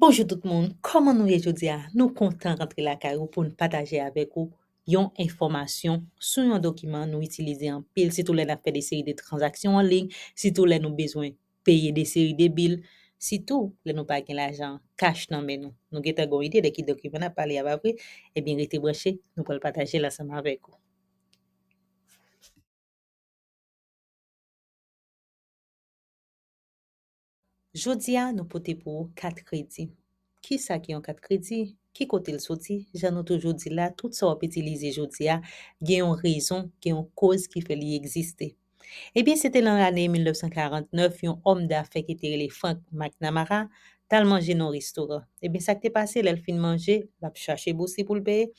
Bonjour tout le monde, comment nous aujourd'hui? Nous content rentrer la caillou pour nous partager avec vous yon information sur un document nous utiliser en pile si tout les n'a fait des séries de transactions en ligne, si tout les nous besoin payer des séries de billes, si tout les nous pas gain l'argent cash dans mais nous geta gon idée de qui document n'a parler avec vous et bien restez branché nous pour le partager l'ensemble avec vous. Jodia nous pote pour 4 crédits. Qui ça qui ont 4 crédits? Qui côté le sorti? J'en ai toujours dit là, tout ça on peut utiliser jodia, gen une raison, gen une cause qui fait li exister. Eh bien, c'était dans l'année 1949, un homme d'affaires qui était Frank McNamara, tal manger dans restaurant. Eh bien, ça qui t'est passé, l'elle fin manger, l'a chercher bourse pour le payer,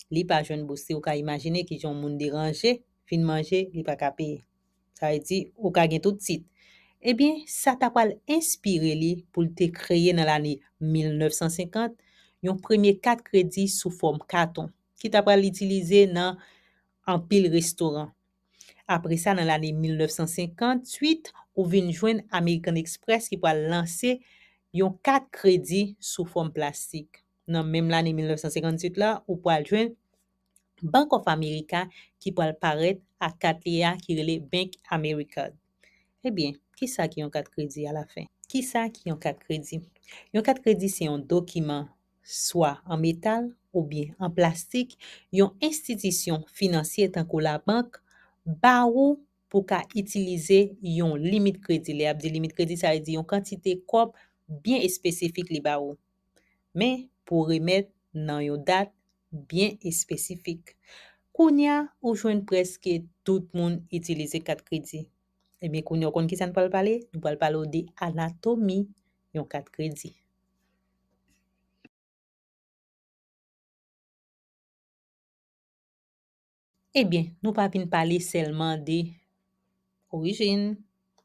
li pas jeune bourse, ou ka imaginer qui ont moun dérangé, fin manger, li pas ka payer. Ça veut dire, ou ka gen tout de suite. Eh bien, ça t'a pas inspiré li pour te créer dans l'année 1950, yon premier 4 crédits sous forme carton, qui t'a pas l'utiliser dans en pile restaurant. Après ça, dans l'année 1958, ou vin joindre American Express qui va lancer yon 4 crédits sous forme plastique. Dans même l'année 1958 là, ou va joindre Bank of America qui va paraître à 4 lia qui relè Bank America. Eh bien, qui ça qui ont 4 crédits à la fin? Qui ça qui ont 4 crédits? Yon 4 crédits, c'est un document soit en métal ou bien en plastique, yon institution financière tant que la banque ba ou pour ka utiliser yon limite crédit. Les ap di limite crédit, ça veut dire yon quantité kob bien spécifique li ba ou. Mais pour remettre nan yon date bien spécifique. Kounya ou jwenn presque tout moun utiliser 4 crédits. Eh bien, kounya kon ki ça nous parler? Nous parler de anatomie yon 4 crédits. Eh bien, nous pas vinn parler seulement de origine,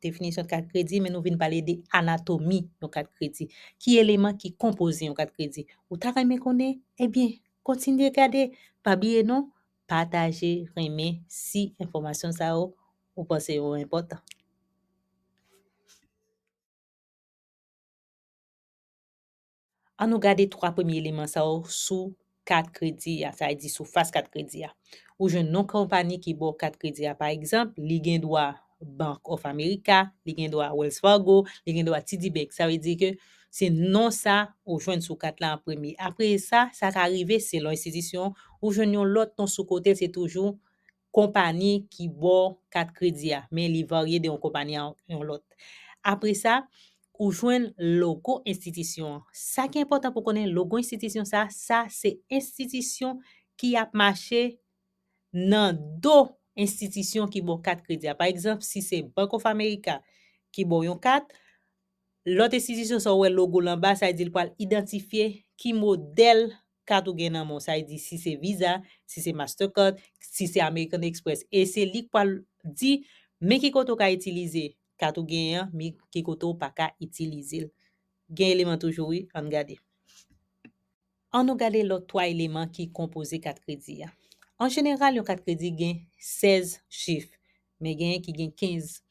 définition de 4 crédits, mais nous vinn parler de anatomie yon 4 crédits. Qui élément qui compose yon 4 crédits? Ou ta remè connaît? Eh bien, continuez regarder, pas oublier non, partager, remè si information ça ou pensez yo important. On nous garder 3 premiers éléments ça sous 4 crédits, ça veut dire sous face 4 crédits. Ou jeune non compagnie qui bo 4 crédits par exemple, li gen droit Bank of America, li gen droit Wells Fargo, li gen droit TD Bank. Ça veut dire que c'est non ça ou jeune sous 4 là en premier. Après ça, ça ka arriver c'est l'institution ou jeune yon l'autre ton sous côté c'est toujours compagnie qui bo 4 crédits mais li varie de yon compagnie en l'autre. Après ça, ou joindre logo institution. Ça qui est important pour connaître logo institution ça c'est institution qui a marché dans deux institutions qui bon 4 crédits. Par exemple, si c'est Bank of America qui bon yon 4, l'autre institution ça ouais logo en bas, ça veut dire pour identifier qui modèle carte ou gen nan mon, ça veut dire si c'est Visa, si c'est Mastercard, si c'est American Express et c'est li pour dit mais qui koto ka utiliser carte ou gen mais qui koto pas ka utiliser. Gen élément toujours oui, on regarde. On nous garder l'autre 3 éléments qui composent 4 crédits. En général, yon 4 crédits gen 16 chiffres, mais gen qui gen 15.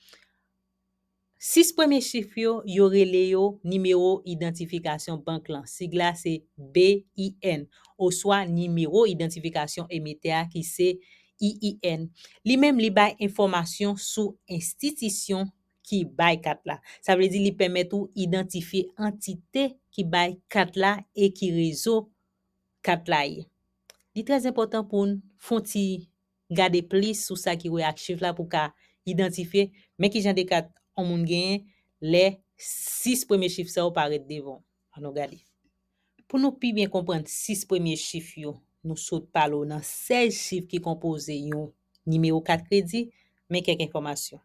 6 premiers chiffres yo rele yo numéro identification banque lan. Sigla c'est BIN ou soit numéro identification émetteur qui c'est IIN. Li même li bay information sous institution qui bay kat la. Ça veut dire li permet ou identifier entité qui bay kat la et qui réseau kat la yi. Li très important pour nous fonti garder plus sur ça qui ak chiffre là pour ka identifier mais qui jan de kat on moun gen les 6 premiers chiffres ça paraît devant. On nous garder. Pour nous plus bien comprendre 6 premiers chiffres yo, nous saute par là dans 16 chiffres qui composent yon numéro 4 crédit mais quelques informations.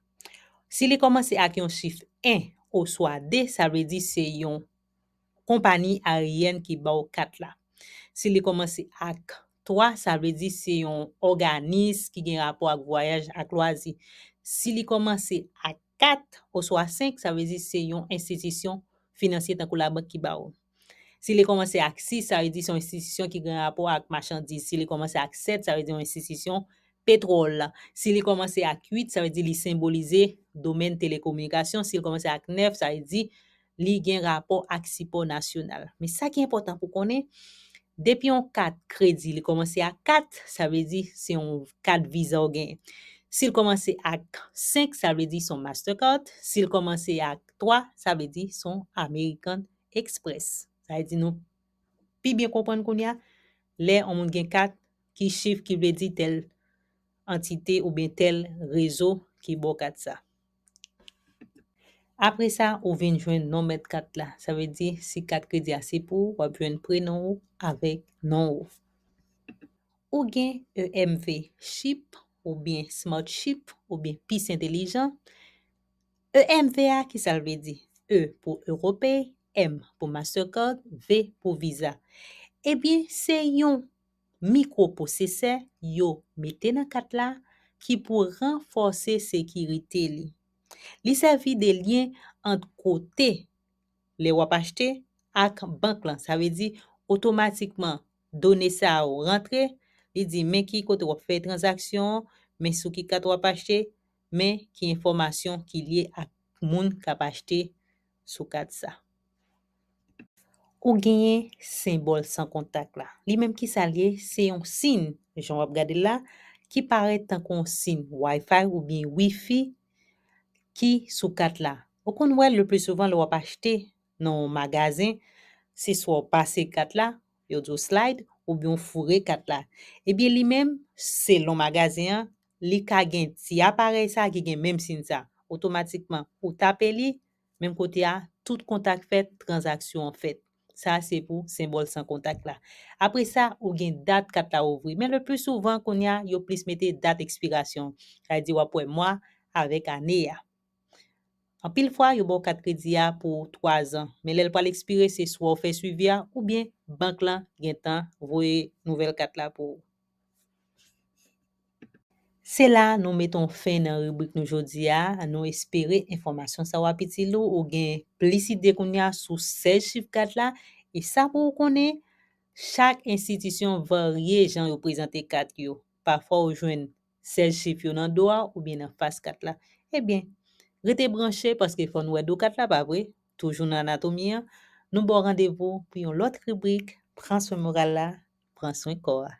Si li commence avec un chiffre 1 ou soit D, ça veut dire c'est yon compagnie aérienne qui ba 4 là. Si li commence avec 3, ça veut dire c'est un organisme qui gen rapport avec voyage à loisir. Si li commence à 4 ou soit 5, ça veut dire c'est une institution financière tant que la banque qui ba ou. Si li commence à 6, ça veut dire c'est une institution qui gen rapport avec marchandises. Si li commence à 7, ça veut dire une institution pétrole. Si li commence à 8, ça veut dire li symboliser domaine télécommunication. Si li commence à 9, ça veut dire li gen rapport ak sipo nasyonal. Men sa ki important pou konen, depi yon kat kredi li komanse ak 4, sa ve di se yon 4 visa ou gen. S'il komanse ak 5, sa ve di son Mastercard. S'il komanse ak 3, sa ve di son American Express. Sa ve di nou pi bien kompren koun ya, le on moun gen 4 ki chif ki ve di tel entite ou bien tel rezo ki bo kat sa. Apre sa, ou vin jwen non met kat la. Sa ve di si kat kredi a se pou, wap jwen prenon ou avek non ou. Ou gen EMV chip, ou bien Smart Chip, ou bien PIS intelligent. EMV a ki sa ve di? E pou Europay, M pou Mastercard, V pou Visa. Ebyen, se yon mikroprosesor yo mette nan kat la ki pou renforce sekirite li. Li servi de lien ant kote le wap achete ak bank lan. Sa ve di, otomatikman, donne sa ou rentre, li di men ki kote wap fè transaksyon, men sou ki kat wap achete, men ki informasyon ki liye ak moun kap achete sou kat sa. Ou genye symbol san kontak la. Li menm ki sa liye, se yon sin, jan wap gade la, ki pare tan kon sin Wi-Fi ou bien Wi-Fi ki sou kat la. Ou kon wè le plus souvent le wap achete nan magazin, se so pase kat la, yo do slide, ou bien fure kat la. Ebyen li menm, se lon magazin, li ka gen ti apare sa ki gen menm sin sa. Otomatikman, ou tape li, menm kote a, tout kontak fet, transaksyon fet. Sa se pou symbol san kontak la. Apre sa, ou gen dat kat la ouvri. Men le plus souvent kon ya, yo plis mette dat ekspirasyon. Sa di wapwe mwa avek ane ya. An pil fwa, yo bo kat kredi ya pou 3 an. Men lel pal ekspire, se swa ou fe suivi ya, ou bien bank lan gen tan voye nouvel kat la pou. Se la nou meton fin nan rubrik nou jodi ya, nou espere informasyon sa wapiti lou ou gen plis ide koun ya sou 16 chif kat la, e sa pou konen, chak institisyon varye jan yo prezante kat yo. Parfwa ou jwen 16 chif yo nan doa ou bien nan fas kat la. Ebyen, rete branche paske fon wè do kat la pa vre, toujou nan anatomi an, nou bo randevo pou yon lot rubrik, pran son moral la, pran son kor.